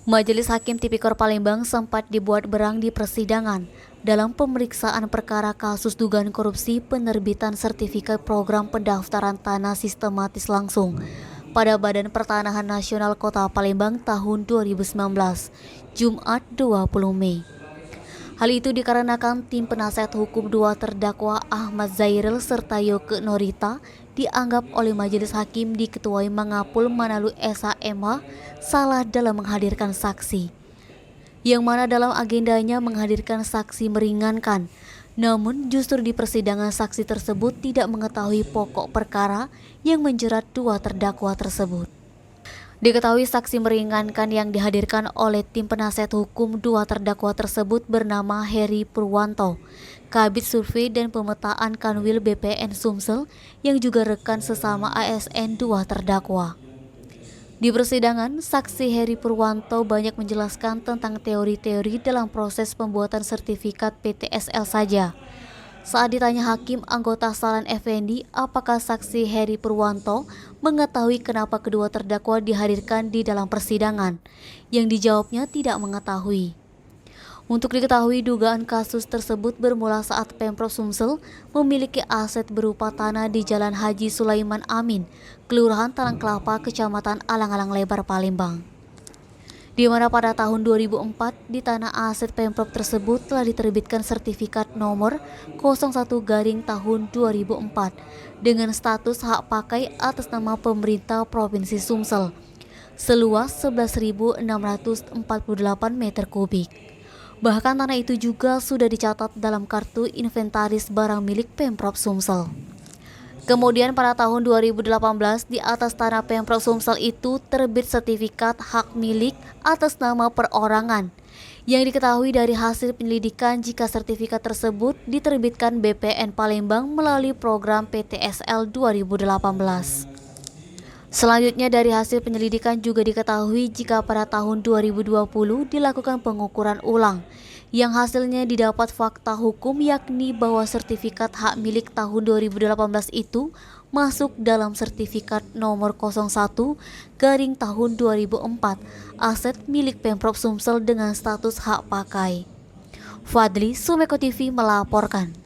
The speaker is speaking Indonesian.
Majelis Hakim Tipikor Palembang sempat dibuat berang di persidangan dalam pemeriksaan perkara kasus dugaan korupsi penerbitan sertifikat program pendaftaran tanah sistematis langsung pada Badan Pertanahan Nasional Kota Palembang tahun 2019, Jumat 20 Mei. Hal itu dikarenakan tim penasihat hukum dua terdakwa Ahmad Zairil serta Yoke Norita dianggap oleh majelis hakim diketuai Mangapul Manaluk SHMH salah dalam menghadirkan saksi, yang mana dalam agendanya menghadirkan saksi meringankan. Namun justru di persidangan saksi tersebut tidak mengetahui pokok perkara yang menjerat dua terdakwa tersebut. Diketahui saksi meringankan yang dihadirkan oleh tim penasihat hukum dua terdakwa tersebut bernama Heri Purwanto, Kabid Survei dan Pemetaan Kanwil BPN Sumsel, yang juga rekan sesama ASN dua terdakwa. Di persidangan, saksi Heri Purwanto banyak menjelaskan tentang teori-teori dalam proses pembuatan sertifikat PTSL saja. Saat ditanya hakim anggota Salan Effendi apakah saksi Heri Purwanto mengetahui kenapa kedua terdakwa dihadirkan di dalam persidangan, yang dijawabnya tidak mengetahui. Untuk diketahui, dugaan kasus tersebut bermula saat Pemprov Sumsel memiliki aset berupa tanah di Jalan Haji Sulaiman Amin, Kelurahan Talang Kelapa, Kecamatan Alang-Alang Lebar, Palembang, di mana pada tahun 2004 di tanah aset Pemprov tersebut telah diterbitkan sertifikat nomor 01 garing tahun 2004 dengan status hak pakai atas nama pemerintah Provinsi Sumsel seluas 11.648 meter kubik. Bahkan tanah itu juga sudah dicatat dalam kartu inventaris barang milik Pemprov Sumsel. Kemudian pada tahun 2018 di atas tanah Pemprov Sumsel itu terbit sertifikat hak milik atas nama perorangan, yang diketahui dari hasil penyelidikan jika sertifikat tersebut diterbitkan BPN Palembang melalui program PTSL 2018. Selanjutnya dari hasil penyelidikan juga diketahui jika pada tahun 2020 dilakukan pengukuran ulang, yang hasilnya didapat fakta hukum yakni bahwa sertifikat hak milik tahun 2018 itu masuk dalam sertifikat nomor 01 garing tahun 2004 aset milik Pemprov Sumsel dengan status hak pakai. Fadli, Sumeko TV melaporkan.